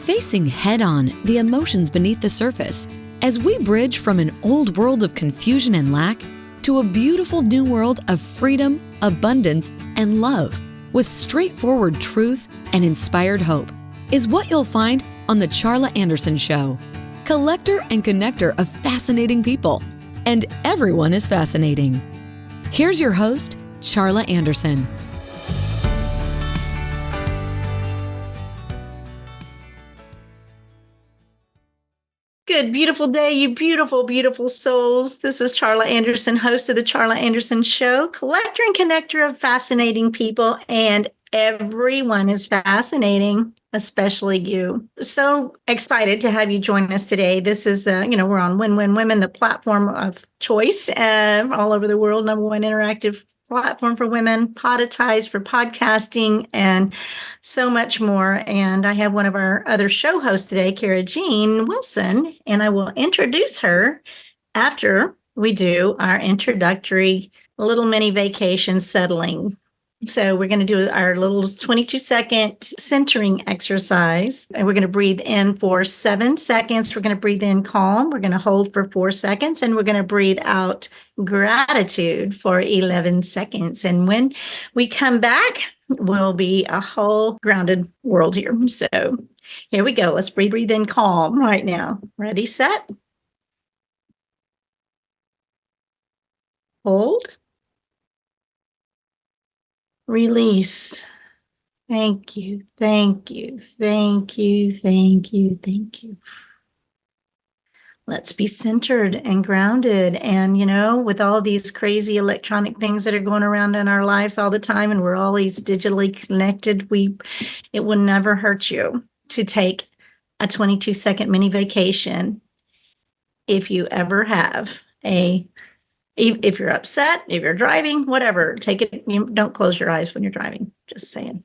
facing head-on the emotions beneath the surface as we bridge from an old world of confusion and lack to a beautiful new world of freedom, abundance, and love with straightforward truth and inspired hope is what you'll find on The Charla Anderson Show. Collector and connector of fascinating people. And everyone is fascinating. Here's your host, Charla Anderson. Good, beautiful day, you beautiful, beautiful souls. This is Charla Anderson, host of the Charla Anderson Show, collector and connector of fascinating people, and everyone is fascinating, especially you. So excited to have you join us today. This is, we're on Win-Win Women, the platform of choice all over the world, #1 interactive platform for women, podetized for podcasting, and so much more. And I have one of our other show hosts today, Cara Wilson, and I will introduce her after we do our introductory little mini vacation settling. So we're going to do our little 22-second centering exercise, and we're going to breathe in for 7 seconds. We're going to breathe in calm. We're going to hold for 4 seconds, and we're going to breathe out gratitude for 11 seconds. And when we come back, we'll be a whole grounded world here. So here we go. Let's breathe in calm right now. Ready, set, hold. Release. Thank you, thank you, thank you, thank you, thank you. Let's be centered and grounded. And, with all these crazy electronic things that are going around in our lives all the time, and we're always digitally connected, it will never hurt you to take a 22-second mini vacation if you ever have if you're upset, if you're driving, whatever, take it. You don't close your eyes when you're driving. Just saying.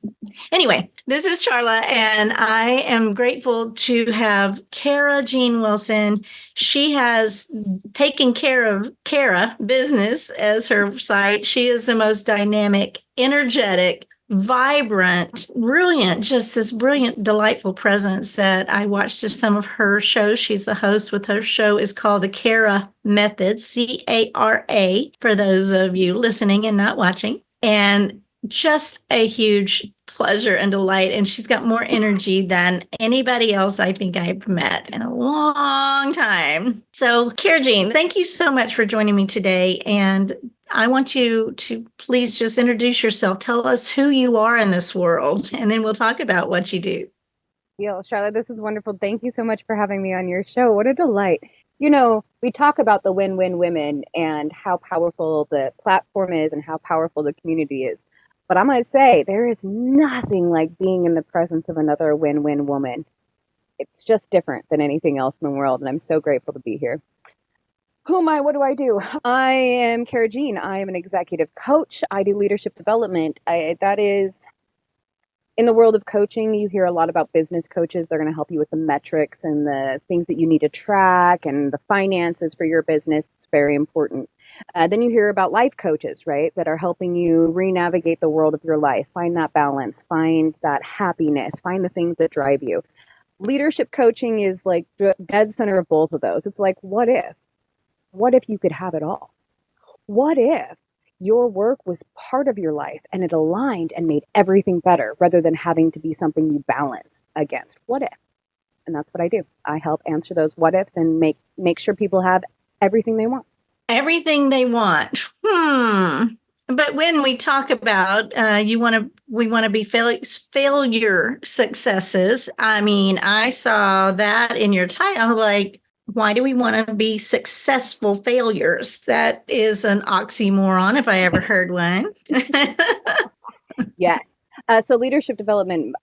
Anyway, this is Charla, and I am grateful to have Cara Wilson. She has taken care of Cara Business as her site. She is the most dynamic, energetic, vibrant, brilliant, just this brilliant, delightful presence that I watched some of her shows. She's the host with her show is called the Cara Method, Cara, for those of you listening and not watching. And just a huge pleasure and delight. And she's got more energy than anybody else I think I've met in a long time. So, Cara, thank you so much for joining me today. And I want you to please just introduce yourself. Tell us who you are in this world, and then we'll talk about what you do. Yeah, Charlotte, this is wonderful. Thank you so much for having me on your show. What a delight. We talk about the win-win women and how powerful the platform is and how powerful the community is. But I'm going to say there is nothing like being in the presence of another win-win woman. It's just different than anything else in the world, and I'm so grateful to be here. Who am I? What do I do? I am Cara Jean. I am an executive coach. I do leadership development. That is, in the world of coaching, you hear a lot about business coaches. They're going to help you with the metrics and the things that you need to track and the finances for your business. It's very important. Then you hear about life coaches, right, that are helping you re-navigate the world of your life, find that balance, find that happiness, find the things that drive you. Leadership coaching is like dead center of both of those. It's like, what if? What if you could have it all? What if your work was part of your life and it aligned and made everything better rather than having to be something you balance against? What if? And that's what I do. I help answer those what ifs and make sure people have everything they want. Everything they want. But when we talk about we want to be failure successes. I mean, I saw that in your title, like, why do we want to be successful failures? That is an oxymoron, if I ever heard one. Yeah. So leadership development,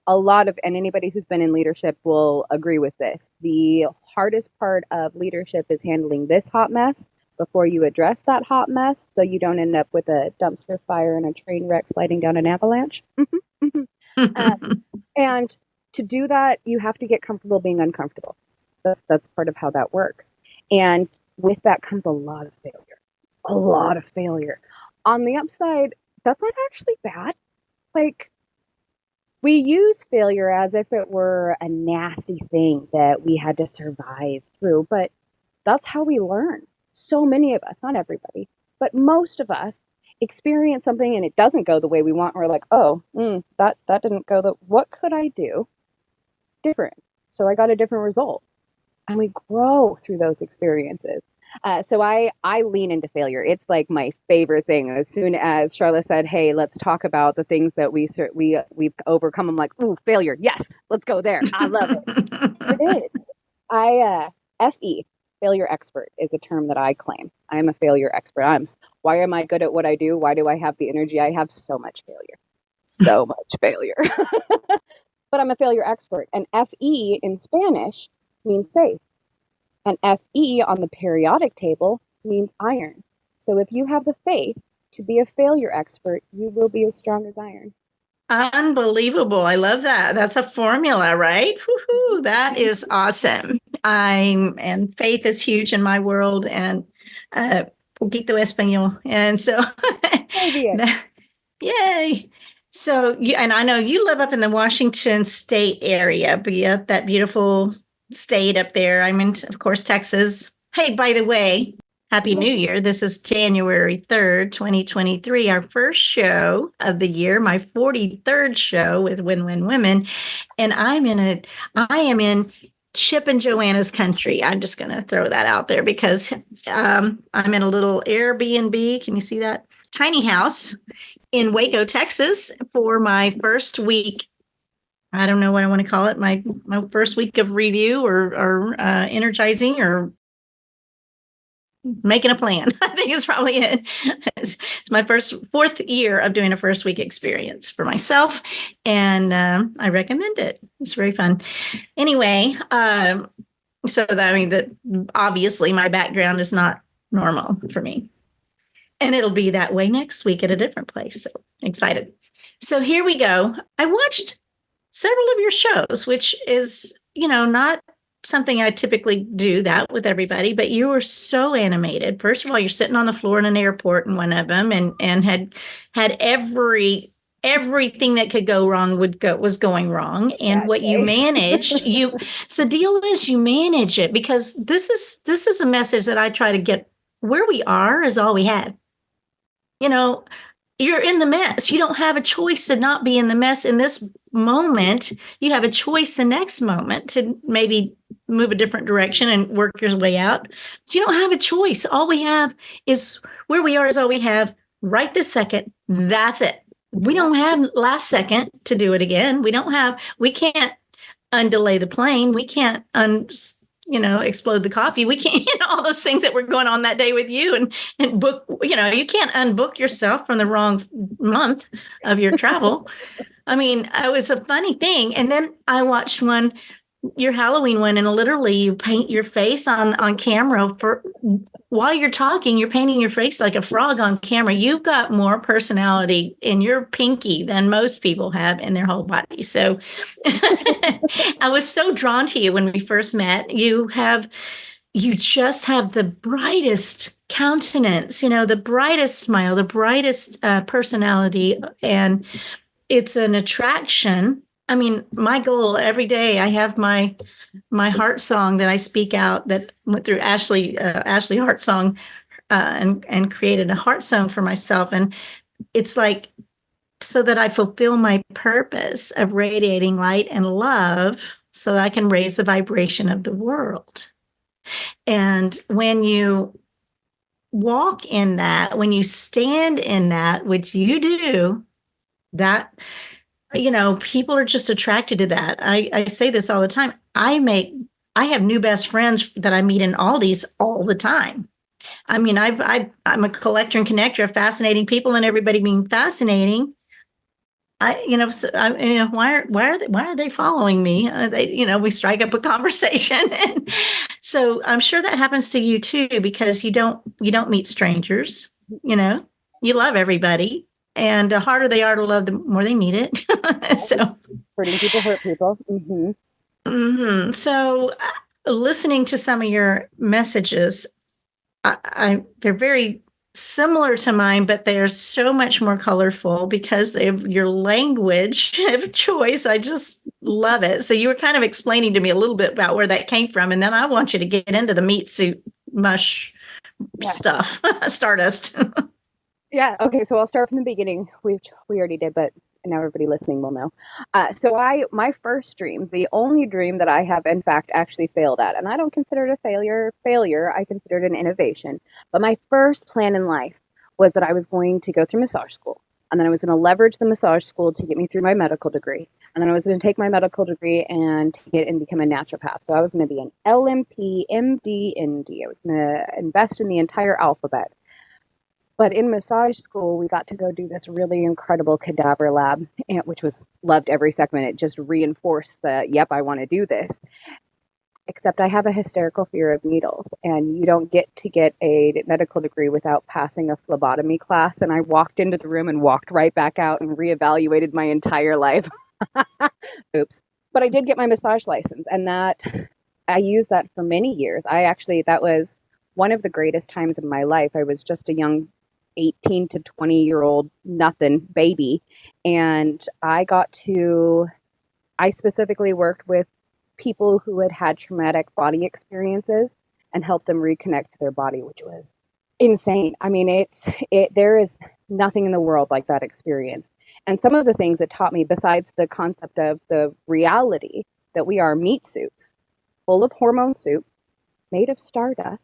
and anybody who's been in leadership will agree with this. The hardest part of leadership is handling this hot mess before you address that hot mess, so you don't end up with a dumpster fire and a train wreck sliding down an avalanche. And to do that, you have to get comfortable being uncomfortable. That's part of how that works. And with that comes a lot of failure. On the upside, that's not actually bad. Like, we use failure as if it were a nasty thing that we had to survive through, but that's how we learn. So many of us, not everybody, but most of us experience something and it doesn't go the way we want. We're like, oh, that didn't go what could I do different? So I got a different result. And we grow through those experiences. So I lean into failure. It's like my favorite thing. As soon as Charla said, "Hey, let's talk about the things that we've overcome," I'm like, "Ooh, failure! Yes, let's go there. I love it." It is. FE, failure expert, is a term that I claim. I'm a failure expert. Why am I good at what I do? Why do I have the energy? I have so much failure, so much failure. But I'm a failure expert. And FE in Spanish means faith. And Fe on the periodic table means iron. So if you have the faith to be a failure expert, you will be as strong as iron. Unbelievable. I love that. That's a formula, right? Woo-hoo, that is awesome. And faith is huge in my world, and poquito español. And so, yay. So, and I know you live up in the Washington State area, but yeah, that beautiful state up there. I'm in, of course, Texas. Hey, by the way, Happy New Year. This is January 3rd, 2023, our first show of the year, my 43rd show with Win Win Women. And I am in Chip and Joanna's country. I'm just going to throw that out there because I'm in a little Airbnb. Can you see that? Tiny house in Waco, Texas for my first week. I don't know what I want to call it. My first week of review or energizing or making a plan. I think it's probably it. It's my fourth year of doing a first week experience for myself. And I recommend it. It's very fun. Anyway, that obviously my background is not normal for me. And it'll be that way next week at a different place. So excited. So here we go. I watched several of your shows, which is, not something I typically do that with everybody, but you were so animated. First of all, you're sitting on the floor in an airport in one of them and had everything that could go wrong was going wrong. And what you managed, so the deal is you manage it, because this is a message that I try to get. Where we are is all we have. You're in the mess. You don't have a choice to not be in the mess in this moment. You have a choice the next moment to maybe move a different direction and work your way out. But you don't have a choice. All we have is where we are is all we have right this second. That's it. We don't have last second to do it again. We can't undelay the plane. We can't explode the coffee. We can't, all those things that were going on that day with you and book, you can't unbook yourself from the wrong month of your travel. I mean, it was a funny thing. And then I watched your Halloween one, and literally you paint your face on camera while you're talking, you're painting your face like a frog on camera. You've got more personality in your pinky than most people have in their whole body. So I was so drawn to you when we first met. You just have the brightest countenance, the brightest smile, the brightest personality, and it's an attraction. I mean, my goal every day, I have my heart song that I speak out that went through Ashley Heart Song and created a heart song for myself. And it's like, so that I fulfill my purpose of radiating light and love so that I can raise the vibration of the world. And when you walk in that, when you stand in that, which you do, that, people are just attracted to that. I say this all the time. I have new best friends that I meet in Aldi's all the time. I mean, I'm a collector and connector of fascinating people, and everybody being fascinating. Why are they following me? We strike up a conversation, and so I'm sure that happens to you too, because you don't meet strangers. You love everybody. And the harder they are to love, the more they need it. So hurting people hurt people. Mm-hmm. Mm-hmm. So listening to some of your messages, they're very similar to mine, but they're so much more colorful because of your language of choice. I just love it. So you were kind of explaining to me a little bit about where that came from, and then I want you to get into the meat suit mush stuff, stardust. Yeah. Okay. So I'll start from the beginning. We already did, but now everybody listening will know. My first dream, the only dream that I have in fact actually failed at, and I don't consider it a failure. I consider it an innovation. But my first plan in life was that I was going to go through massage school, and then I was going to leverage the massage school to get me through my medical degree, and then I was going to take my medical degree and take it and become a naturopath. So I was going to be an LMP, MD, ND. I was going to invest in the entire alphabet. But in massage school, we got to go do this really incredible cadaver lab, which was loved every second. It just reinforced yep, I want to do this. Except I have a hysterical fear of needles, and you don't get to get a medical degree without passing a phlebotomy class. And I walked into the room and walked right back out and reevaluated my entire life. Oops. But I did get my massage license, and I used that for many years. That was one of the greatest times of my life. I was just a young 18 to 20-year-old nothing baby. And I specifically worked with people who had traumatic body experiences and helped them reconnect to their body, which was insane. I mean, there is nothing in the world like that experience. And some of the things it taught me, besides the concept of the reality that we are meat suits full of hormone soup made of stardust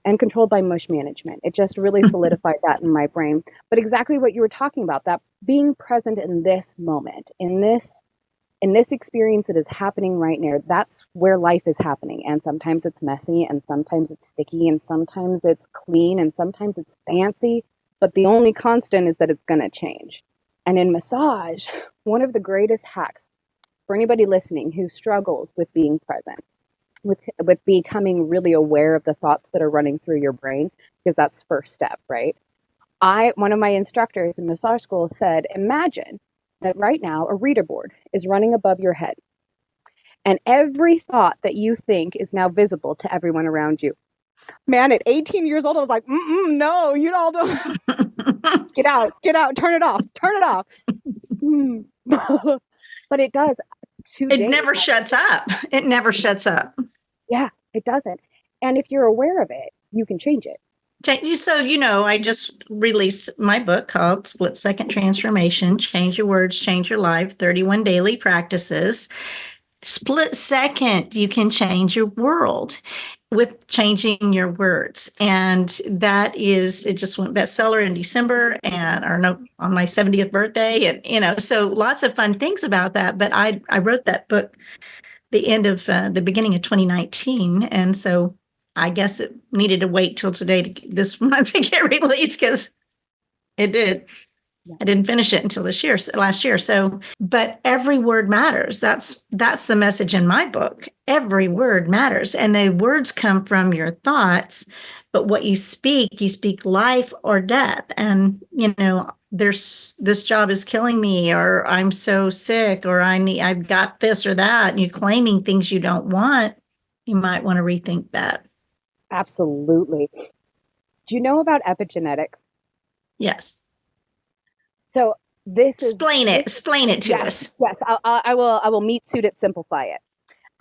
and controlled by mush management. It just really solidified that in my brain. But exactly what you were talking about, that being present in this moment, in this experience that is happening right now, that's where life is happening. And sometimes it's messy, and sometimes it's sticky, and sometimes it's clean, and sometimes it's fancy. But the only constant is that it's going to change. And in massage, one of the greatest hacks for anybody listening who struggles with being present, with becoming really aware of the thoughts that are running through your brain, because that's first step, right? One of my instructors in massage school said, imagine that right now a reader board is running above your head, and every thought that you think is now visible to everyone around you. Man, at 18 years old, I was like, no, you all don't. Get out, turn it off. But it does. It never shuts up. It never shuts up. Yeah, it doesn't. And if you're aware of it, you can change it. So, I just released my book called Split Second Transformation, Change Your Words, Change Your Life, 31 Daily Practices. Split second, you can change your world with changing your words. And it just went bestseller in December on my 70th birthday. And, so lots of fun things about that. But I wrote that book the beginning of 2019. And so I guess it needed to wait till this month to get released, because it did. Yeah. I didn't finish it until last year. So, but every word matters. That's the message in my book. Every word matters. And the words come from your thoughts, but what you speak life or death. And, this job is killing me, or I'm so sick, or I've got this or that, and you're claiming things you don't want. You might want to rethink that. Absolutely. Do you know about epigenetics? Yes. So explain it to us. Yes, I will meat suit it, simplify it.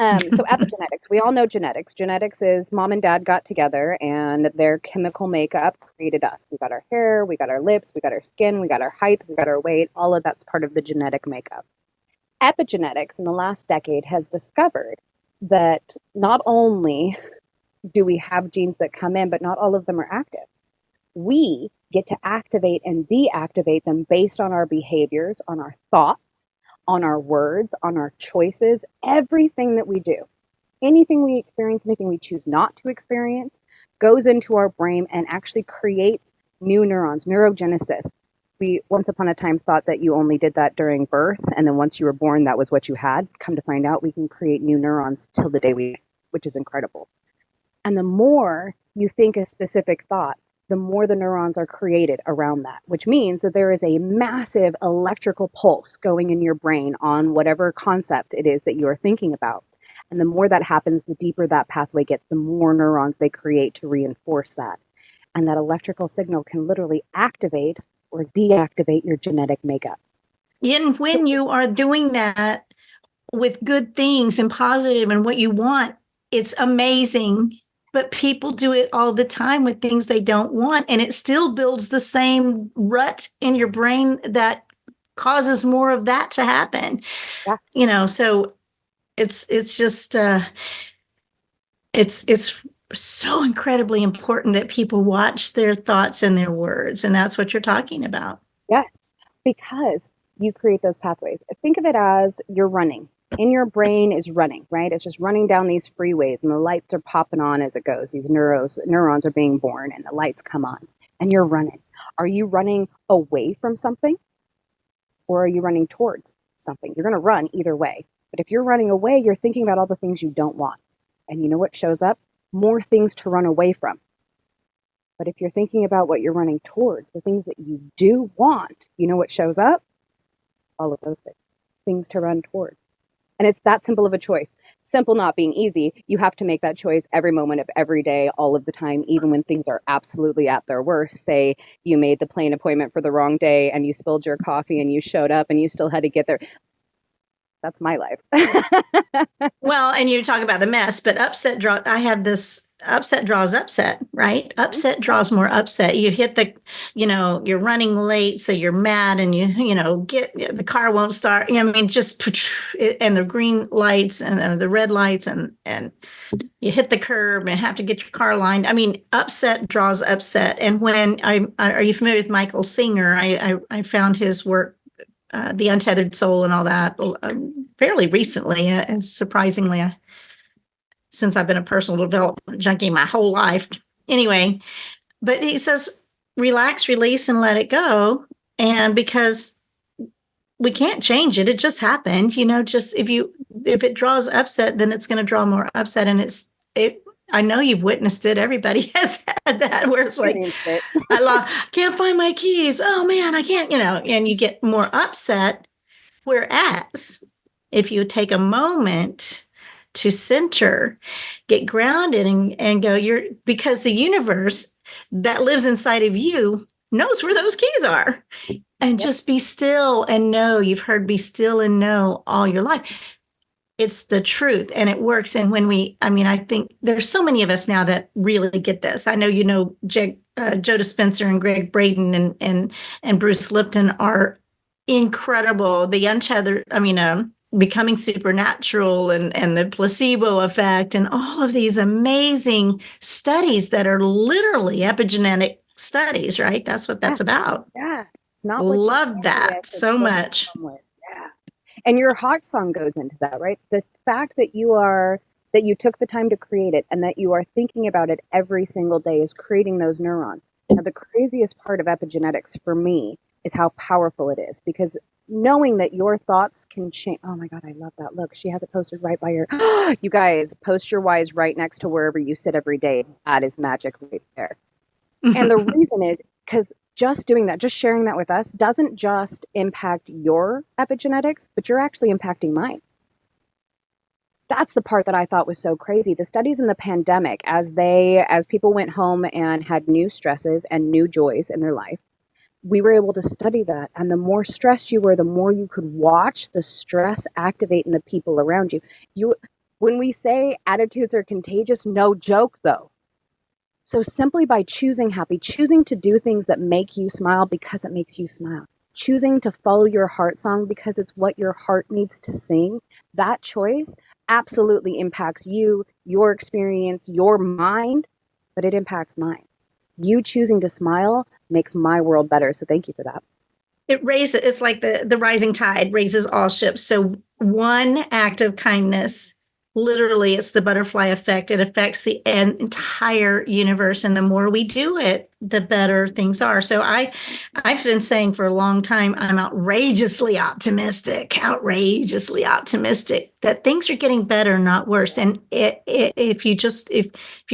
So epigenetics, we all know genetics. Genetics is mom and dad got together and their chemical makeup created us. We got our hair, we got our lips, we got our skin, we got our height, we got our weight. All of that's part of the genetic makeup. Epigenetics in the last decade has discovered that not only do we have genes that come in, but not all of them are active. We get to activate and deactivate them based on our behaviors, on our thoughts, on our words, on our choices, everything that we do. Anything we experience, anything we choose not to experience, goes into our brain and actually creates new neurons, neurogenesis. We once upon a time thought that you only did that during birth, and then once you were born, that was what you had. Come to find out, we can create new neurons till the day we die, which is incredible. And the more you think a specific thought, the more the neurons are created around that, which means that there is a massive electrical pulse going in your brain on whatever concept it is that you are thinking about. And the more that happens, the deeper that pathway gets, the more neurons they create to reinforce that. And that electrical signal can literally activate or deactivate your genetic makeup. And when you are doing that with good things and positive and what you want, it's amazing. But people do it all the time with things they don't want, and it still builds the same rut in your brain that causes more of that to happen. Yeah. So it's just it's so incredibly important that people watch their thoughts and their words, and that's what you're talking about. Yes, because you create those pathways. Think of it as you're running. In your brain is running, right? It's just running down these freeways, and the lights are popping on as it goes. These neurons are being born, and the lights come on, and you're running. Are you running away from something, or are you running towards something? You're going to run either way. But if you're running away, you're thinking about all the things you don't want. And you know what shows up? More things to run away from. But if you're thinking about what you're running towards, the things that you do want, you know what shows up? All of those things to run towards. And it's that simple of a choice. Simple not being easy. You have to make that choice every moment of every day, all of the time, even when things are absolutely at their worst. Say you made the plane appointment for the wrong day and you spilled your coffee and you showed up and you still had to get there. That's my life. Well, and you talk about the mess, but I have this upset draws upset, right? Upset draws more upset. You hit you're running late, so you're mad, and the car won't start. Just and the green lights and the red lights, and you hit the curb and have to get your car lined. Upset draws upset. And when are you familiar with Michael Singer? I found his work, The Untethered Soul and all that, fairly recently, and surprisingly, since I've been a personal development junkie my whole life. Anyway, but he says, relax, release, and let it go. And because we can't change it, it just happened. Just if it draws upset, then it's going to draw more upset. And I know you've witnessed it. Everybody has had that, where it's like, I can't find my keys. Oh man, I can't, and you get more upset. Whereas if you take a moment to center, get grounded, and go, because the universe that lives inside of you knows where those keys are. And just be still and know. You've heard be still and know all your life. It's the truth, and it works. And when I think there's so many of us now that really get this. I know Joe Dispenza and Greg Braden and Bruce Lipton are incredible. The Untethered, Becoming Supernatural and the placebo effect, and all of these amazing studies that are literally epigenetic studies, right? That's what that's about. Yeah. It's not love that so much. Yeah. And your heart song goes into that, right? The fact that you took the time to create it and that you are thinking about it every single day is creating those neurons. Now, the craziest part of epigenetics for me is how powerful it is, because knowing that your thoughts can change. Oh my God, I love that. Look, she has it posted right by her. You guys, post your whys right next to wherever you sit every day. That is magic right there. And the reason is because just doing that, just sharing that with us, doesn't just impact your epigenetics, but you're actually impacting mine. That's the part that I thought was so crazy. The studies in the pandemic, as people went home and had new stresses and new joys in their life, we were able to study that. And the more stressed you were, the more you could watch the stress activate in the people around you. When we say attitudes are contagious, no joke though. So simply by choosing happy, choosing to do things that make you smile because it makes you smile, choosing to follow your heart song because it's what your heart needs to sing, that choice absolutely impacts you, your experience, your mind, but it impacts mine. You choosing to smile makes my world better. So thank you for that. It's like the rising tide raises all ships. So one act of kindness, literally, it's the butterfly effect. It affects the entire universe. And the more we do it, the better things are. So I've been saying for a long time, I'm outrageously optimistic that things are getting better, not worse. And if you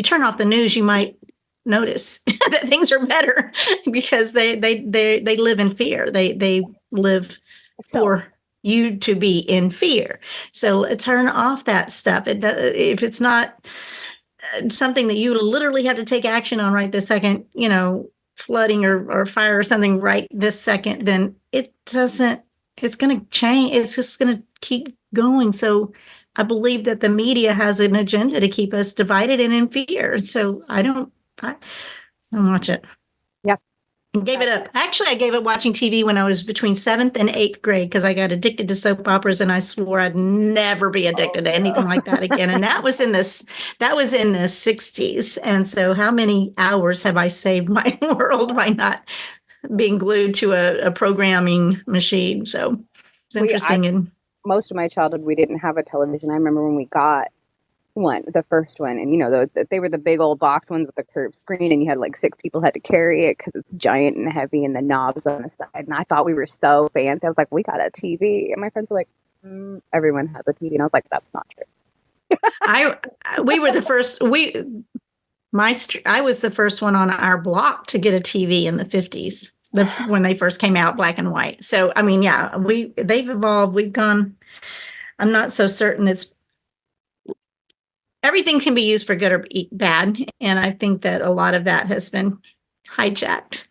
turn off the news, you might notice that things are better because they live in fear. They live for you to be in fear. So turn off that stuff. If it's not something that you literally have to take action on right this second, flooding or fire or something right this second, then it doesn't, it's going to change. It's just going to keep going. So I believe that the media has an agenda to keep us divided and in fear. So I don't watch it. Yep. Gave it up. Actually, I gave up watching TV when I was between 7th and 8th grade because I got addicted to soap operas, and I swore I'd never be addicted to anything like that again. And that was in the 60s. And so how many hours have I saved my world by not being glued to a programming machine? So it's interesting. Most of my childhood, we didn't have a television. I remember when we got the first one, and they were the big old box ones with the curved screen, and you had like 6 people had to carry it because it's giant and heavy, and the knobs on the side. And I thought we were so fancy. I was like, we got a TV, and my friends were like, everyone has a TV, and I was like, that's not true. We were the first. I was the first one on our block to get a TV in the 50s, when they first came out, black and white. So I mean, yeah, they've evolved. We've gone. I'm not so certain everything can be used for good or bad. And I think that a lot of that has been hijacked.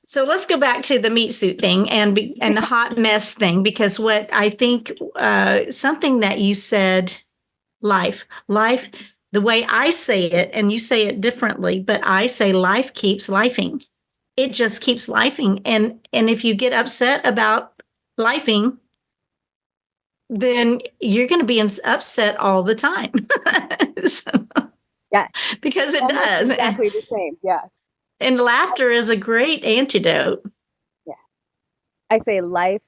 So let's go back to the meat suit thing and the hot mess thing, because what I think, something that you said, life, the way I say it, and you say it differently, but I say life keeps lifing. It just keeps lifing. And if you get upset about lifing, then you're going to be upset all the time. Yeah, because it does. Exactly the same. Yeah. And laughter is a great antidote. Yeah. I say life's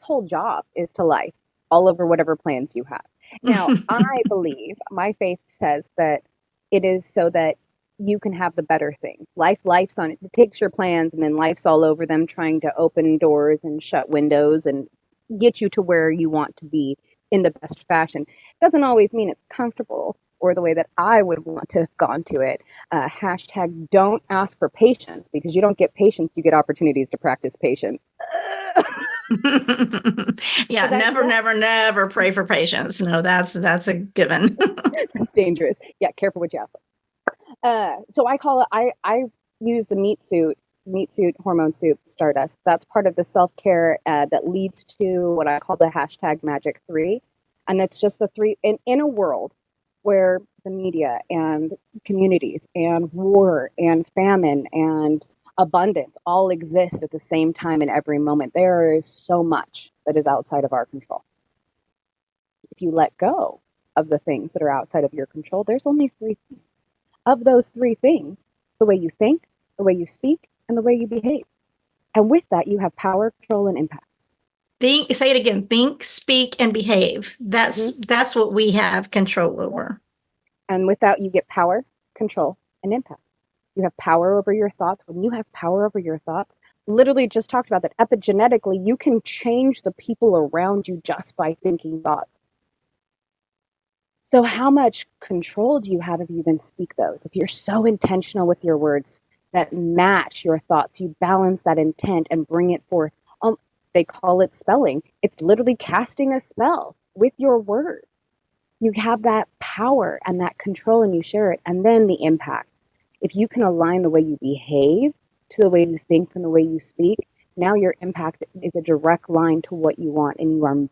whole job is to life all over whatever plans you have. Now, I believe, my faith says that it is so that you can have the better thing. Life's on it. It takes your plans and then life's all over them, trying to open doors and shut windows and get you to where you want to be in the best fashion. Doesn't always mean it's comfortable or the way that I would want to have gone to it. Hashtag don't ask for patience, because you don't get patience, you get opportunities to practice patience. Yeah, never pray for patience. No, that's a given. It's dangerous. Yeah, careful what you ask for. So I use the meat suit hormone soup Stardust. That's part of the self-care that leads to what I call the hashtag magic 3. And it's just the 3 in a world where the media and communities and war and famine and abundance all exist at the same time in every moment. There is so much that is outside of our control. If you let go of the things that are outside of your control, there's only 3 things. Of those 3 things, the way you think, the way you speak, and the way you behave. And with that, you have power, control, and impact. Say it again. Think, speak, and behave. That's what we have control over. And with that, you get power, control, and impact. You have power over your thoughts. When you have power over your thoughts, literally just talked about that epigenetically, you can change the people around you just by thinking thoughts. So how much control do you have if you then speak those? If you're so intentional with your words that match your thoughts, you balance that intent and bring it forth. They call it spelling. It's literally casting a spell with your words. You have that power and that control, and you share it. And then the impact. If you can align the way you behave to the way you think and the way you speak, now your impact is a direct line to what you want, and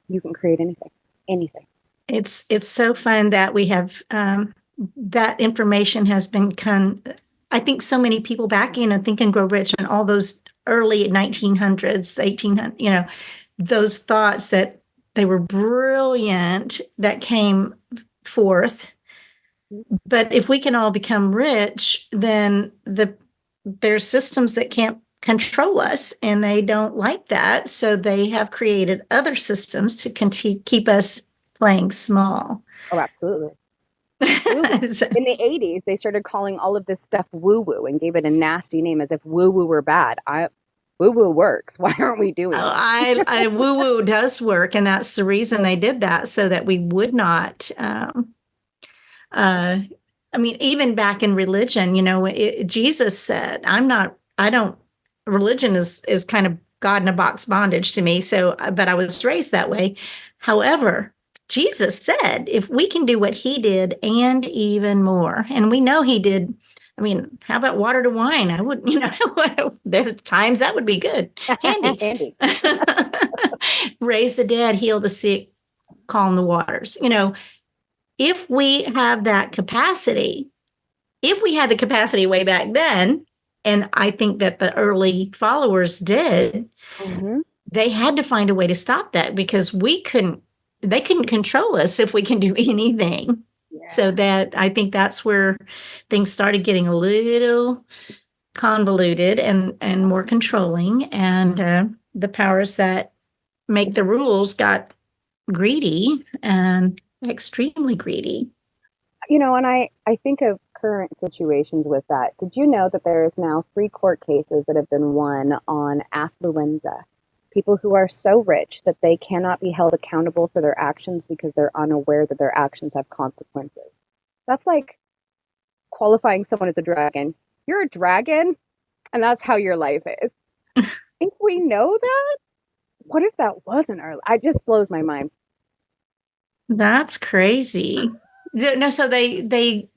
you can create anything. It's so fun that we have that information has been I think so many people back in Think and Grow Rich and all those early 1900s, 1800s, those thoughts that they were brilliant that came forth. But if we can all become rich, then there's systems that can't control us, and they don't like that. So they have created other systems to keep us playing small. Oh, absolutely. In the 80s, they started calling all of this stuff woo-woo and gave it a nasty name as if woo-woo were bad. Woo-woo works. Why aren't we doing it? Woo-woo does work, and that's the reason they did that, so that we would not. Even back in religion, Jesus said, religion is kind of God in a box bondage to me. So, but I was raised that way. However, Jesus said, if we can do what he did and even more, and we know he did. I mean, how about water to wine? I would, there are times that would be good. Handy. Handy. Raise the dead, heal the sick, calm the waters. If we have that capacity, if we had the capacity way back then, and I think that the early followers did, they had to find a way to stop that because they couldn't control us if we can do anything. Yeah. So that I think that's where things started getting a little convoluted and more controlling. And the powers that make the rules got greedy and extremely greedy. And I think of current situations with that. Did you know that there is now 3 court cases that have been won on affluenza? People who are so rich that they cannot be held accountable for their actions because they're unaware that their actions have consequences. That's like qualifying someone as a dragon. You're a dragon, and that's how your life is. If we know that, what if that wasn't our life? It just blows my mind. That's crazy. No, so they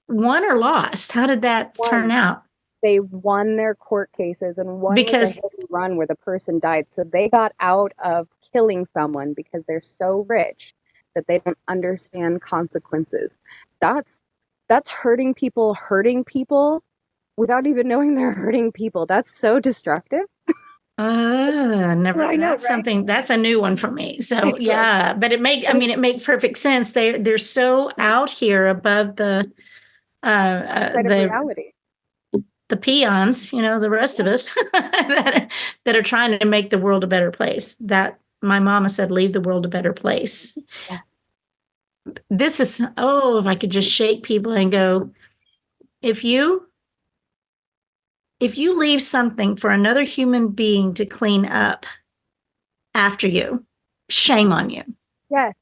won or lost? How did that turn out? They won their court cases, and one was a hit and run where the person died. So they got out of killing someone because they're so rich that they don't understand consequences. That's hurting people without even knowing they're hurting people. That's so destructive. Never. I know, that's something. That's a new one for me. So yeah, but it makes perfect sense. They're so out here above the reality. The peons, the rest of us that are trying to make the world a better place. That my mama said, leave the world a better place. Yeah. This is, if I could just shake people and go, if you leave something for another human being to clean up after you, shame on you. Yes.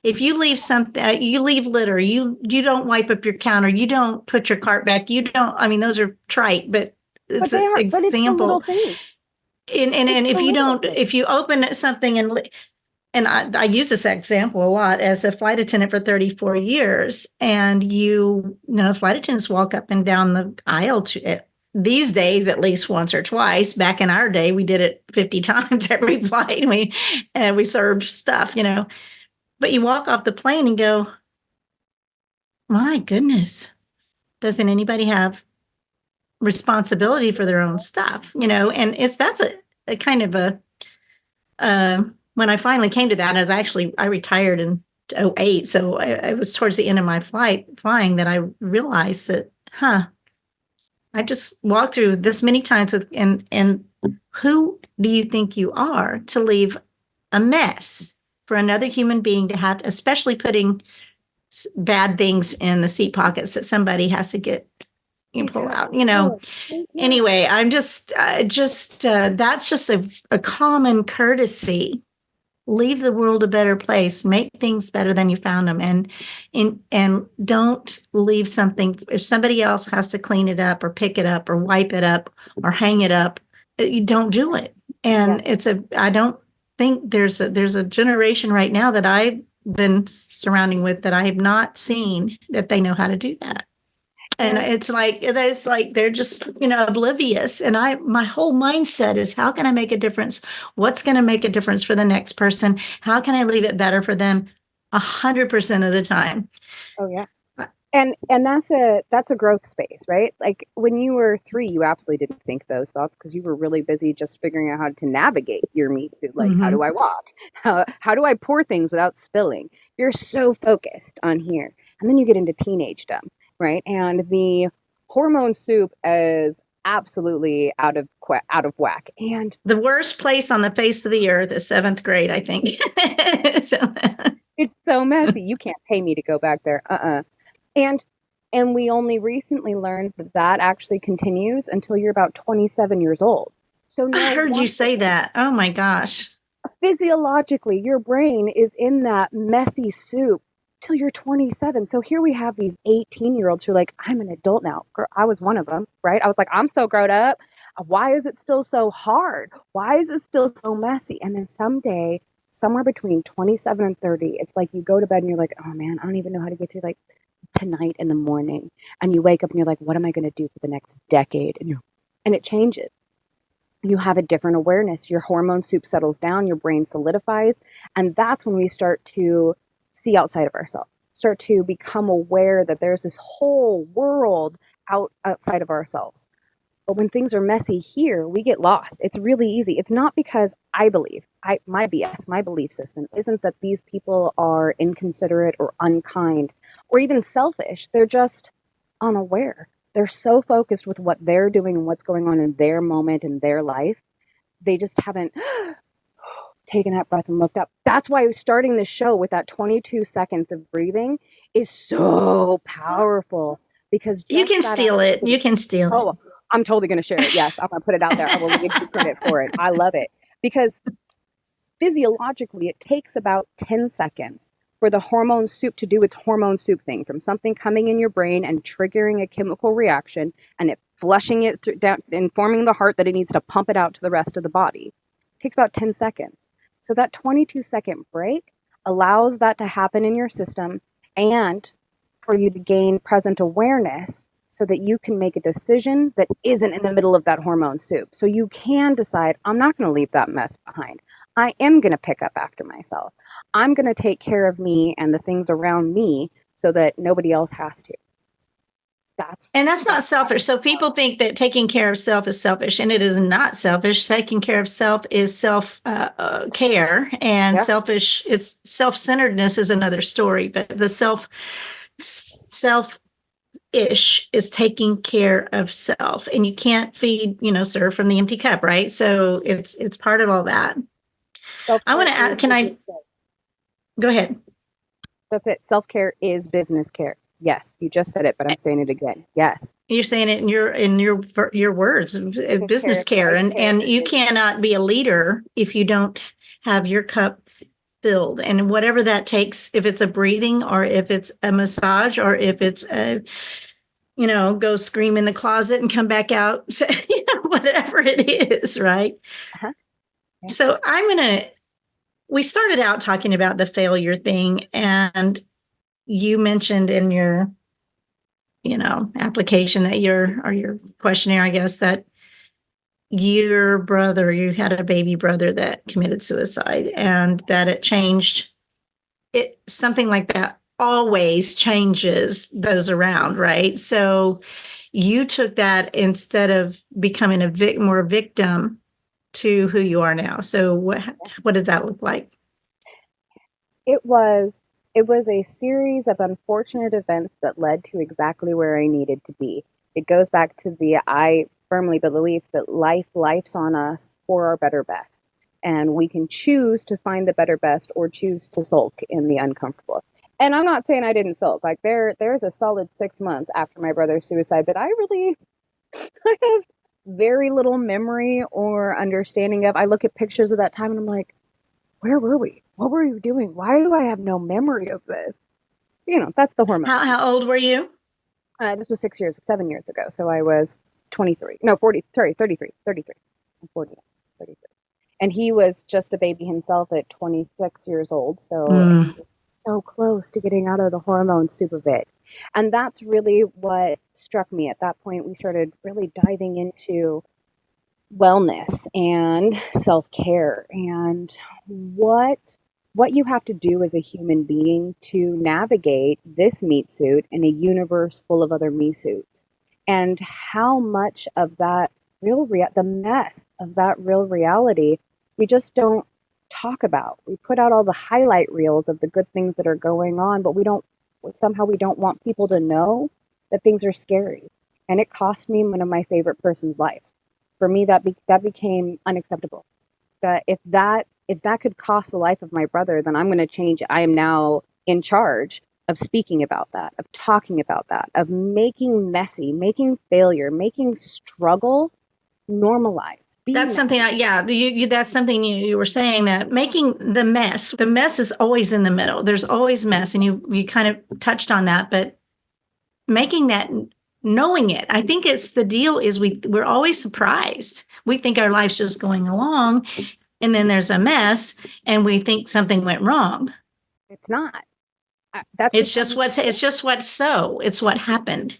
If you leave something, you leave litter, you don't wipe up your counter, you don't put your cart back, you don't, those are trite, but it's an example. And if you don't, if you open something and I use this example a lot as a flight attendant for 34 years, and flight attendants walk up and down the aisle these days, at least once or twice. Back in our day, we did it 50 times every flight. We served stuff, But you walk off the plane and go, my goodness, doesn't anybody have responsibility for their own stuff? And that's a kind of when I finally came to that, I retired in 2008. So I was towards the end of my flying that I realized that, I just walked through this many times and who do you think you are to leave a mess for another human being to have, especially putting bad things in the seat pockets that somebody has to get pull out, Anyway, I'm just that's just a common courtesy. Leave the world a better place. Make things better than you found them, and don't leave something. If somebody else has to clean it up or pick it up or wipe it up or hang it up, you don't do it. And I don't think there's a generation right now that I've been surrounding with that I have not seen that they know how to do that. And it's like they're just, oblivious. And my whole mindset is, how can I make a difference? What's going to make a difference for the next person? How can I leave it better for them 100% of the time? Oh, yeah. And that's a growth space, right? Like when you were 3, you absolutely didn't think those thoughts because you were really busy just figuring out how to navigate your meat suit. Like, how do I walk? How do I pour things without spilling? You're so focused on here. And then you get into teenagedom, right? And the hormone soup is absolutely out of whack. And the worst place on the face of the earth is 7th grade, I think. It's so messy. You can't pay me to go back there. And we only recently learned that actually continues until you're about 27 years old. So I heard you say that. Oh my gosh. Physiologically, your brain is in that messy soup till you're 27. So here we have these 18-year-olds who are like, I'm an adult now. Girl, I was one of them, right? I was like, I'm so grown up. Why is it still so hard? Why is it still so messy? And then someday somewhere between 27 and 30, it's like you go to bed and you're like, oh man, I don't even know how to get to like tonight in the morning. And you wake up and you're like, what am I going to do for the next decade? And it changes. You have a different awareness. Your hormone soup settles down, your brain solidifies. And that's when we start to see outside of ourselves, start to become aware that there's this whole world outside of ourselves. But when things are messy here, we get lost. It's really easy. It's not because I believe, my BS, my belief system isn't that these people are inconsiderate or unkind or even selfish. They're just unaware. They're so focused with what they're doing and what's going on in their moment in their life. They just haven't taken that breath and looked up. That's why starting the show with that 22 seconds of breathing is so powerful, because You can steal it. You can steal it. Oh, I'm totally going to share it. Yes, I'm going to put it out there. I will give you credit for it. I love it, because physiologically, it takes about 10 seconds for the hormone soup to do its hormone soup thing, from something coming in your brain and triggering a chemical reaction and it flushing it down, informing the heart that it needs to pump it out to the rest of the body. It takes about 10 seconds. So that 22-second break allows that to happen in your system and for you to gain present awareness, so that you can make a decision that isn't in the middle of that hormone soup. So you can decide, I'm not going to leave that mess behind. I am going to pick up after myself. I'm going to take care of me and the things around me so that nobody else has to. That's not selfish. So people think that taking care of self is selfish, and it is not selfish. Taking care of self is self care, and selfish. It's self-centeredness is another story. But the self-ish is taking care of self, and you can't feed, serve from the empty cup, right? So it's part of all that. I want to add. Can I go ahead? That's it. Self-care is business care. Yes, you just said it, but I'm saying it again. Yes, you're saying it in your words, business care, and you cannot be a leader if you don't have your cup filled, and whatever that takes. If it's a breathing, or if it's a massage, or if it's a, go scream in the closet and come back out, whatever it is, right? Uh-huh. Yeah. So we started out talking about the failure thing, and you mentioned in your, application that your questionnaire, I guess, that you had a baby brother that committed suicide, and that it changed it. Something like that always changes those around, right? So you took that instead of becoming more victim to who you are now. So what does that look like? It was a series of unfortunate events that led to exactly where I needed to be. It goes back to I firmly believe that life's on us for our better best. And we can choose to find the better best or choose to sulk in the uncomfortable. And I'm not saying I didn't sulk. Like there's a solid 6 months after my brother's suicide that I have very little memory or understanding of. I look at pictures of that time and I'm like, where were we? What were you doing? Why do I have no memory of this? That's the hormone. How old were you? This was 7 years ago. So I was 33. No, 40. Sorry, 33. I'm 40. 33. And he was just a baby himself at 26 years old. So so close to getting out of the hormone soup of it. And that's really what struck me. At that point, we started really diving into wellness and self-care and what you have to do as a human being to navigate this meat suit in a universe full of other me suits, and how much of that the mess of that real reality we just don't talk about. We put out all the highlight reels of the good things that are going on, but we don't want people to know that things are scary. And it cost me one of my favorite person's lives. For me, that became unacceptable. That if that could cost the life of my brother, then I'm going to change. I am now in charge of speaking about that, of talking about that, of making making failure, making struggle normalized. That's something. That's something you were saying, that making the mess is always in the middle. There's always mess, and you kind of touched on that, but making that. Knowing it, I think it's the deal is we're always surprised. We think our life's just going along, and then there's a mess and we think something went wrong. It's not. It's just what happened.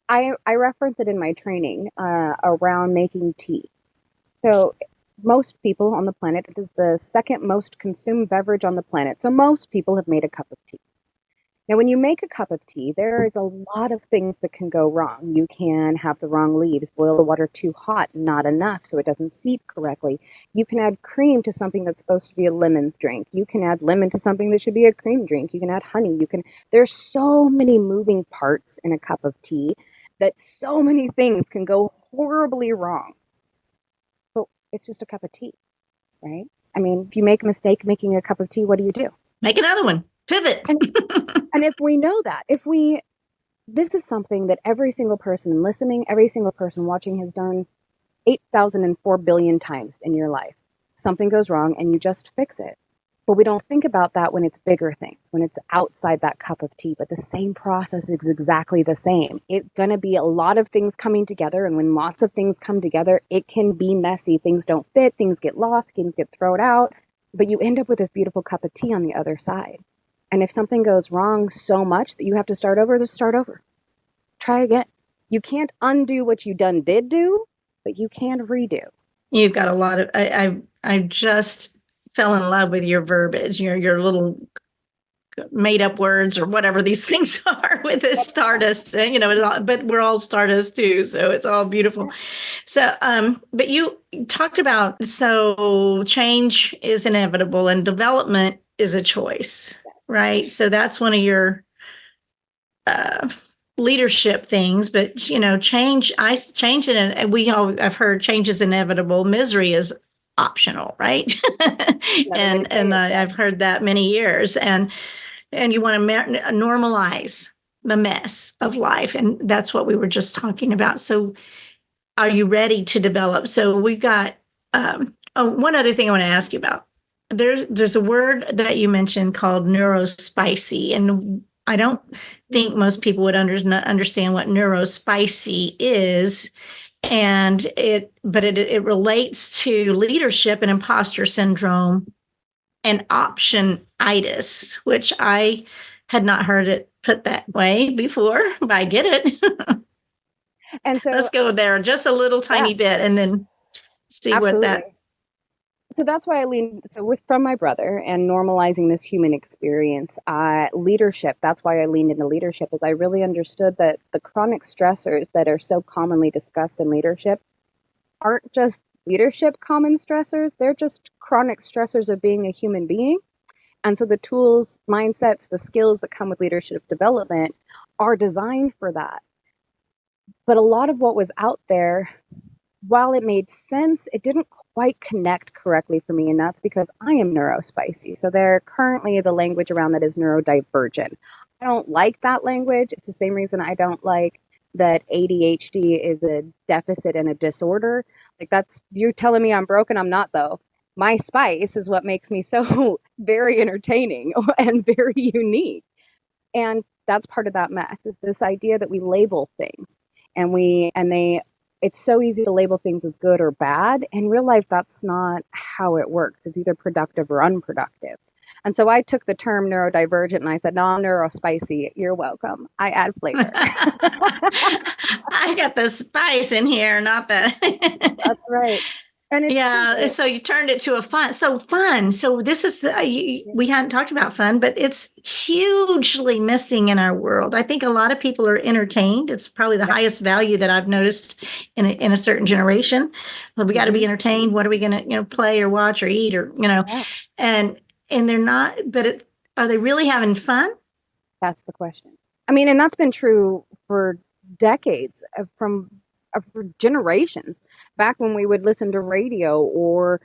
I reference it in my training around making tea. So most people on the planet, it is the second most consumed beverage on the planet. So most people have made a cup of tea. Now, when you make a cup of tea, there is a lot of things that can go wrong. You can have the wrong leaves, boil the water too hot, not enough, so it doesn't seep correctly. You can add cream to something that's supposed to be a lemon drink. You can add lemon to something that should be a cream drink. You can add honey. There's so many moving parts in a cup of tea that so many things can go horribly wrong. But it's just a cup of tea, right? I mean, if you make a mistake making a cup of tea, what do? Make another one. Pivot. And if we know that, this is something that every single person listening, every single person watching has done 8,004 billion times in your life. Something goes wrong and you just fix it. But we don't think about that when it's bigger things, when it's outside that cup of tea. But the same process is exactly the same. It's going to be a lot of things coming together. And when lots of things come together, it can be messy. Things don't fit, things get lost, things get thrown out. But you end up with this beautiful cup of tea on the other side. And if something goes wrong so much that you have to start over, just start over. Try again. You can't undo what you did do, but you can redo. You've got a lot of, I just fell in love with your verbiage, your little made up words or whatever these things are with this stardust, but we're all stardust too. So it's all beautiful. So, but you talked about, so change is inevitable and development is a choice. Right. So that's one of your leadership things. But, change, I've heard change is inevitable. Misery is optional. Right. and I've heard that many years. And you want to normalize the mess of life. And that's what we were just talking about. So are you ready to develop? So we've got one other thing I want to ask you about. There's a word that you mentioned called neurospicy, and I don't think most people would understand what neurospicy is, and it relates to leadership and imposter syndrome and optionitis, which I had not heard it put that way before, but I get it. And so let's go there just a little tiny bit, and then see what that. So that's why I leaned from my brother and normalizing this human experience, leadership. That's why I leaned into leadership, is I really understood that the chronic stressors that are so commonly discussed in leadership aren't just leadership common stressors. They're just chronic stressors of being a human being. And so the tools, mindsets, the skills that come with leadership development are designed for that. But a lot of what was out there, while it made sense, it didn't quite connect correctly for me, and that's because I am neurospicy. So there currently the language around that is neurodivergent. I don't like that language. It's the same reason I don't like that ADHD is a deficit and a disorder. Like, that's, you're telling me I'm broken. I'm not, though. My spice is what makes me so very entertaining and very unique. And that's part of that mess, is this idea that we label things, it's so easy to label things as good or bad. In real life, that's not how it works. It's either productive or unproductive. And so I took the term neurodivergent and I said, no, I'm neurospicy. You're welcome. I add flavor. I got the spice in here, not the. That's right. And it's so you turned it to a fun. So fun. So this is we hadn't talked about fun, but it's hugely missing in our world. I think a lot of people are entertained. It's probably the highest value that I've noticed in a certain generation. Well, we got to be entertained. What are we going to play or watch or eat or and they're not. But are they really having fun? That's the question. I mean, and that's been true for decades, for generations. Back when we would listen to radio or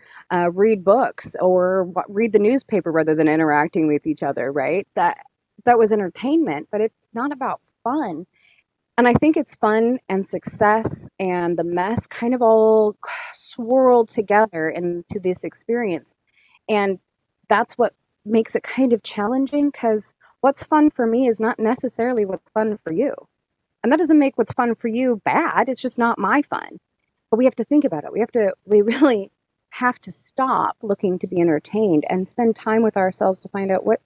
read books or read the newspaper rather than interacting with each other, right? That was entertainment, but it's not about fun. And I think it's fun and success and the mess kind of all swirled together into this experience. And that's what makes it kind of challenging, because what's fun for me is not necessarily what's fun for you. And that doesn't make what's fun for you bad. It's just not my fun. But we have to think about it. We really have to stop looking to be entertained and spend time with ourselves to find out what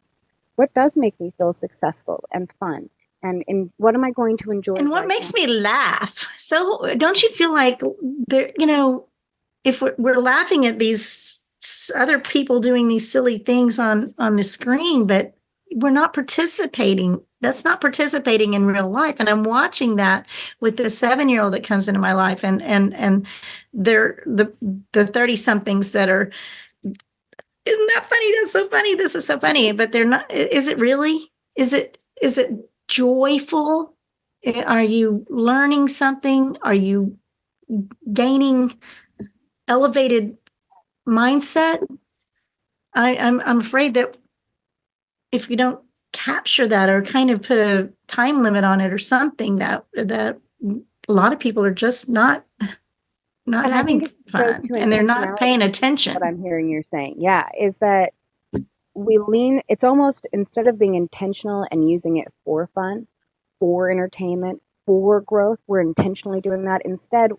does make me feel successful and fun, and what am I going to enjoy And what right makes now? me laugh? So don't you feel like there, if we're laughing at these other people doing these silly things on the screen, but we're not participating. That's not participating in real life. And I'm watching that with the 7-year-old that comes into my life, and they're the 30 somethings that are, isn't that funny? That's so funny. This is so funny. But they're not. Is it really? Is it joyful? Are you learning something? Are you gaining elevated mindset? I'm afraid that if you don't capture that or kind of put a time limit on it or something, that a lot of people are just not And I think having it goes fun, to and they're not paying intentionality. What attention. I'm hearing you're saying, yeah, is that it's almost, instead of being intentional and using it for fun, for entertainment, for growth, we're intentionally doing that. Instead,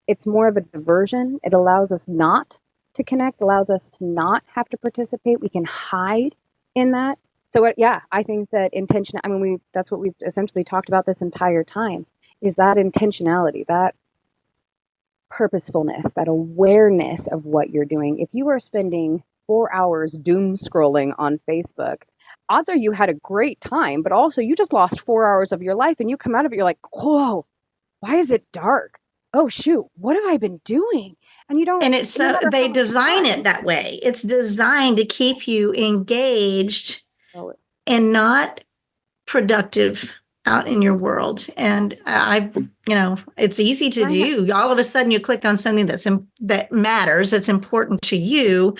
it's more of a diversion. It allows us not to connect, allows us to not have to participate. We can hide in that. So yeah, I think that intention, I mean, that's what we've essentially talked about this entire time, is that intentionality, that purposefulness, that awareness of what you're doing. If you are spending 4 hours doom scrolling on Facebook, either you had a great time, but also you just lost 4 hours of your life, and you come out of it, you're like, whoa, why is it dark? Oh shoot, what have I been doing? And you don't, And it's no so matter they how much design time. it that way. It's designed to keep you engaged Oh, and not productive out in your world. And it's easy to do. All of a sudden you click on something that matters, that's important to you,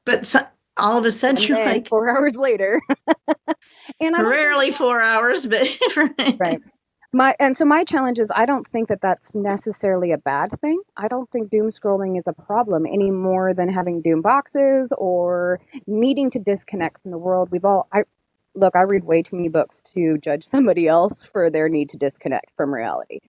but all of a sudden and you're then like, 4 hours later, and I don't think rarely 4 hours, but right. So my challenge is, I don't think that that's necessarily a bad thing. I don't think doom scrolling is a problem any more than having doom boxes or needing to disconnect from the world. I read way too many books to judge somebody else for their need to disconnect from reality.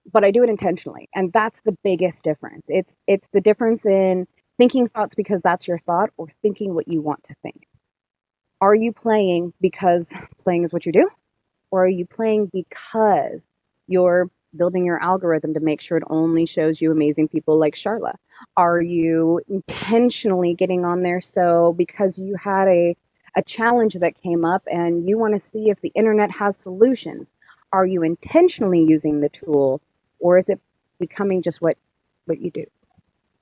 But I do it intentionally, and that's the biggest difference. It's the difference in thinking thoughts because that's your thought, or thinking what you want to think. Are you playing because playing is what you do? Or are you playing because you're building your algorithm to make sure it only shows you amazing people like Charla? Are you intentionally getting on there so because you had a challenge that came up and you want to see if the internet has solutions? Are you intentionally using the tool, or is it becoming just what you do?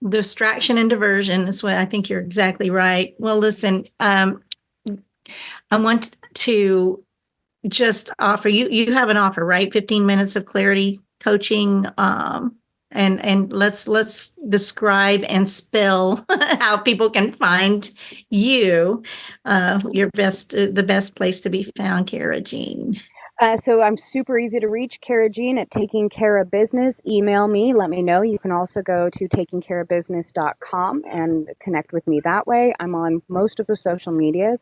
distraction and diversion is what I think. You're exactly right. Well, listen, I want to just offer you have an offer, right? 15 minutes of clarity coaching, and let's describe and spell how people can find you, the best place to be found, Cara Jean. So I'm super easy to reach, Cara Jean at Taking Cara Business. Email me, let me know. You can also go to takingcarabusiness.com and connect with me that way. I'm on most of the social medias.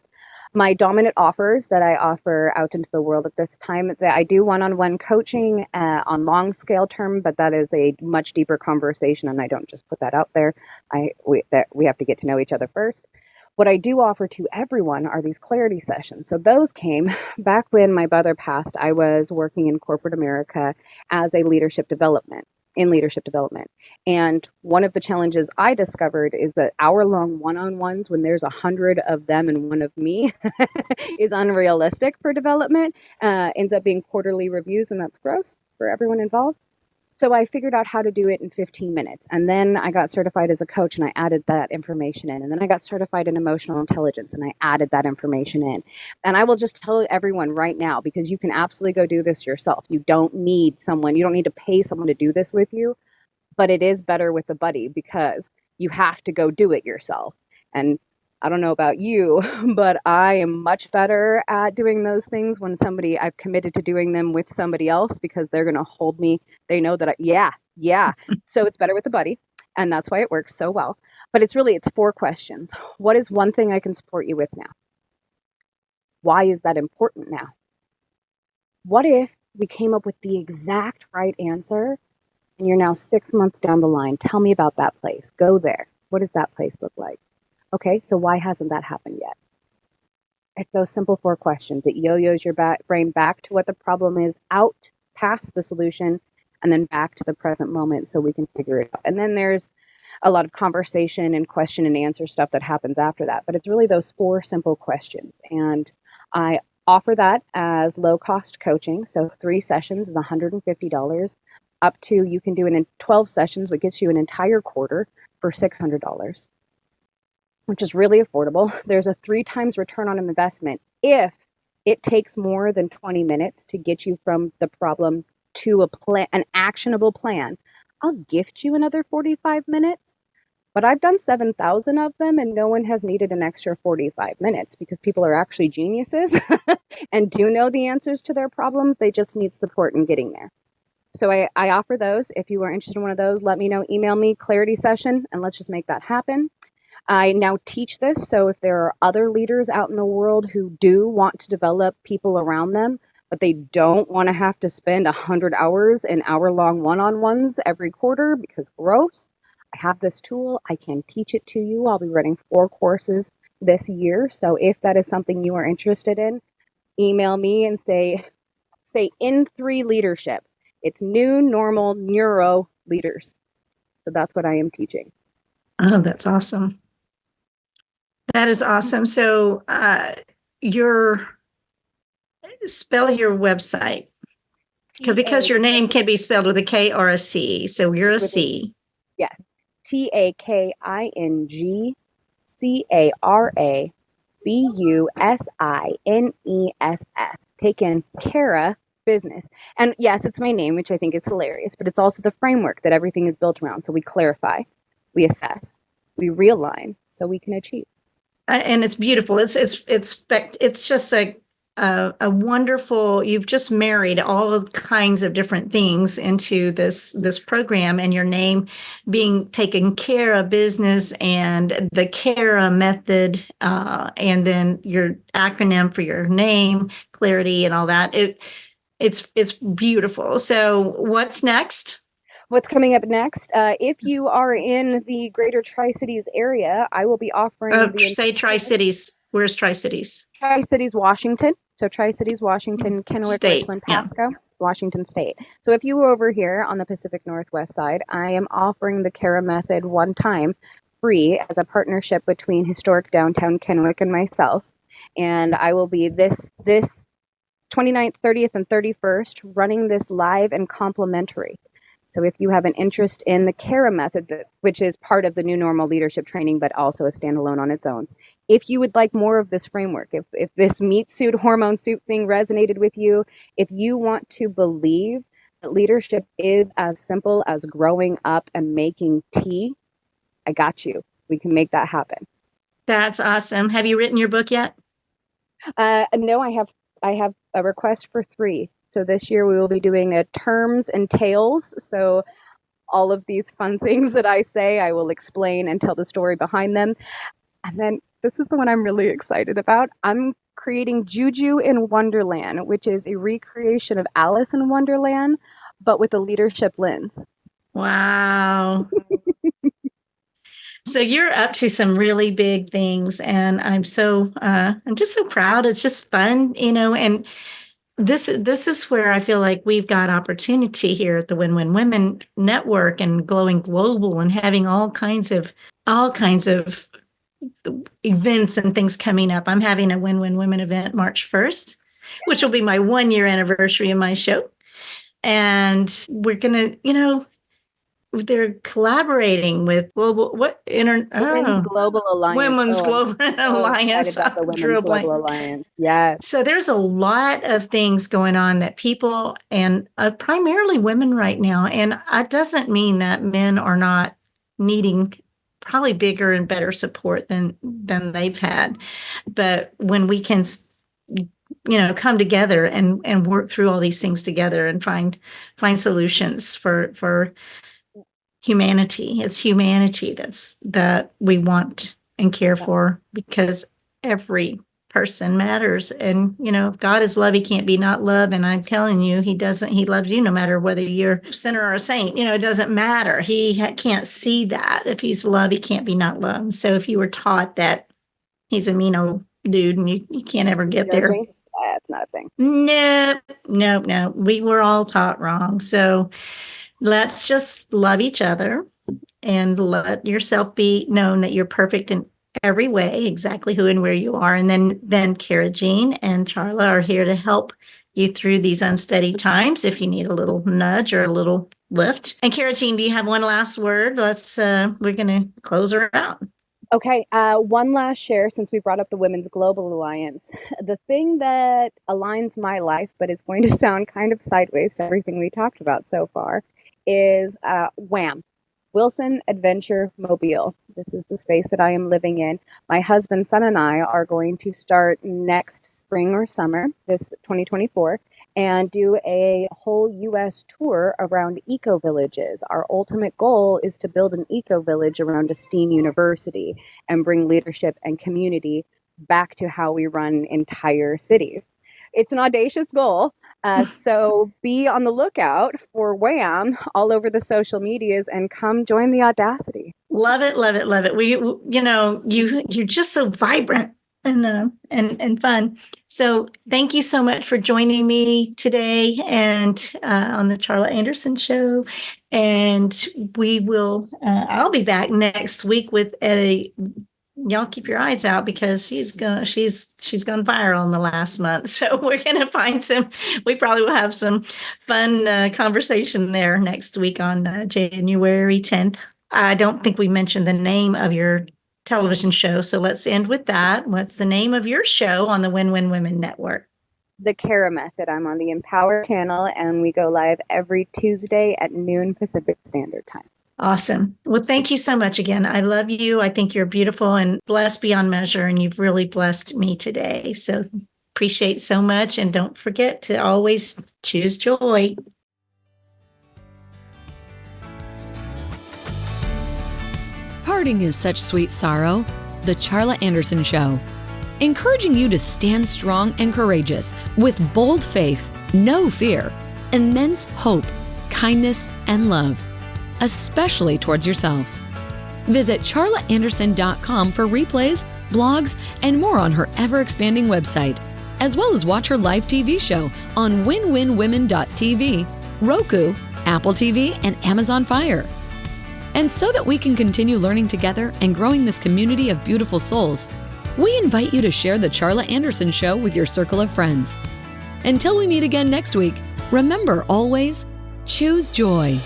My dominant offers that I offer out into the world at this time, that I do one-on-one coaching on long scale term, but that is a much deeper conversation, and I don't just put that out there. We have to get to know each other first. What I do offer to everyone are these clarity sessions. So those came back when my brother passed. I was working in corporate America as a leadership development. And one of the challenges I discovered is that hour-long one-on-ones, when there's 100 of them and one of me, is unrealistic for development. Ends up being quarterly reviews, and that's gross for everyone involved. So I figured out how to do it in 15 minutes. And then I got certified as a coach, and I added that information in. And then I got certified in emotional intelligence, and I added that information in. And I will just tell everyone right now, because you can absolutely go do this yourself. You don't need to pay someone to do this with you, but it is better with a buddy because you have to go do it yourself. And I don't know about you, but I am much better at doing those things when I've committed to doing them with somebody else, because they're going to hold me. They know that yeah. So it's better with a buddy, and that's why it works so well. But it's 4 questions. What is one thing I can support you with now? Why is that important now? What if we came up with the exact right answer, and you're now 6 months down the line. Tell me about that place. Go there. What does that place look like? Okay, so why hasn't that happened yet? It's those simple 4 questions. It yo-yos your brain back to what the problem is, out past the solution, and then back to the present moment so we can figure it out. And then there's a lot of conversation and question and answer stuff that happens after that. But it's really those 4 simple questions. And I offer that as low-cost coaching. So 3 sessions is $150. Up to, you can do it in 12 sessions, which gets you an entire quarter for $600, which is really affordable. There's a 3 times return on investment if it takes more than 20 minutes to get you from the problem to a plan, an actionable plan. I'll gift you another 45 minutes, but I've done 7,000 of them and no one has needed an extra 45 minutes because people are actually geniuses and do know the answers to their problems. They just need support in getting there. So I offer those. If you are interested in one of those, let me know. Email me, clarity session, and let's just make that happen. I now teach this, so if there are other leaders out in the world who do want to develop people around them, but they don't want to have to spend 100 hours in hour-long one-on-ones every quarter because gross, I have this tool. I can teach it to you. I'll be running 4 courses this year. So if that is something you are interested in, email me and say in 3 leadership. It's new, normal, neuro leaders. So that's what I am teaching. Oh, that's awesome. That is awesome. So spell your website. Because your name can be spelled with a K or a C. So you're a C. Yeah. TAKINGCarabusiness. Taken Cara business. And yes, it's my name, which I think is hilarious, but it's also the framework that everything is built around. So we clarify, we assess, we realign so we can achieve. And it's beautiful. It's just a wonderful. You've just married all of kinds of different things into this program, and your name being taken care of business and the Cara method, and then your acronym for your name, clarity, and all that. It's beautiful. So what's next? What's coming up next? If you are in the greater Tri-Cities area, I will be offering say Tri-Cities. Where's Tri-Cities? Tri-Cities, Washington. So Tri-Cities, Washington, Kennewick, State, Richland, Pasco, Washington State. So if you were over here on the Pacific Northwest side, I am offering the Cara method one time free as a partnership between Historic Downtown Kennewick and myself. And I will be this 29th, 30th, and 31st running this live and complimentary. So if you have an interest in the Cara method, which is part of the New Normal leadership training, but also a standalone on its own, if you would like more of this framework, if this meat suit, hormone suit thing resonated with you, if you want to believe that leadership is as simple as growing up and making tea, I got you. We can make that happen. That's awesome. Have you written your book yet? No, I have a request for 3. So this year we will be doing a terms and tales. So all of these fun things that I say, I will explain and tell the story behind them. And then this is the one I'm really excited about. I'm creating Juju in Wonderland, which is a recreation of Alice in Wonderland, but with a leadership lens. Wow. So you're up to some really big things, and I'm just so proud. It's just fun, and this is where I feel like we've got opportunity here at the Win-Win Women Network and Glowing Global and having all kinds of events and things coming up. I'm having a Win-Win Women event March 1st, which will be my 1-year anniversary of my show. And we're going to, they're collaborating with Women's Global Alliance. Women's Global Alliance. The Women's Global Alliance. Yes. So there's a lot of things going on that people, and primarily women right now, and it doesn't mean that men are not needing probably bigger and better support than they've had. But when we can come together and work through all these things together and find solutions for humanity. It's humanity that we want and care for, because every person matters. And, if God is love, he can't be not love. And I'm telling you, he loves you no matter whether you're a sinner or a saint. It doesn't matter. He can't see that. If he's love, he can't be not love. And so if you were taught that he's a mean old dude and you can't ever get there. That's not a thing. No. We were all taught wrong. So let's just love each other and let yourself be known that you're perfect in every way, exactly who and where you are. And then Cara Jean and Charla are here to help you through these unsteady times if you need a little nudge or a little lift. And Cara Jean, do you have one last word? We're going to close her out. Okay, one last share since we brought up the Women's Global Alliance. The thing that aligns my life, but is going to sound kind of sideways to everything we talked about so far, is WHAM, Wilson Adventure Mobile. This is the space that I am living in. My husband, son, and I are going to start next spring or summer, this 2024, and do a whole U.S. tour around eco-villages. Our ultimate goal is to build an eco-village around a STEAM university and bring leadership and community back to how we run entire cities. It's an audacious goal. So be on the lookout for WHAM all over the social medias and come join the audacity. Love it, love it, love it. You're just so vibrant and fun. So thank you so much for joining me today and on the Charla Anderson Show. And I'll be back next week with y'all keep your eyes out because she's gone viral in the last month. So we're going to we probably will have some fun conversation there next week on January 10th. I don't think we mentioned the name of your television show. So let's end with that. What's the name of your show on the Win-Win Women Network? The Cara Method. I'm on the Empower channel and we go live every Tuesday at noon Pacific Standard Time. Awesome. Well, thank you so much again. I love you. I think you're beautiful and blessed beyond measure, and you've really blessed me today. So appreciate so much. And don't forget to always choose joy. Parting is such sweet sorrow. The Charla Anderson Show. Encouraging you to stand strong and courageous with bold faith, no fear, immense hope, kindness, and love. Especially towards yourself. Visit charlaanderson.com for replays, blogs, and more on her ever-expanding website, as well as watch her live TV show on winwinwomen.tv, Roku, Apple TV, and Amazon Fire. And so that we can continue learning together and growing this community of beautiful souls, we invite you to share the Charla Anderson Show with your circle of friends. Until we meet again next week, remember always, choose joy.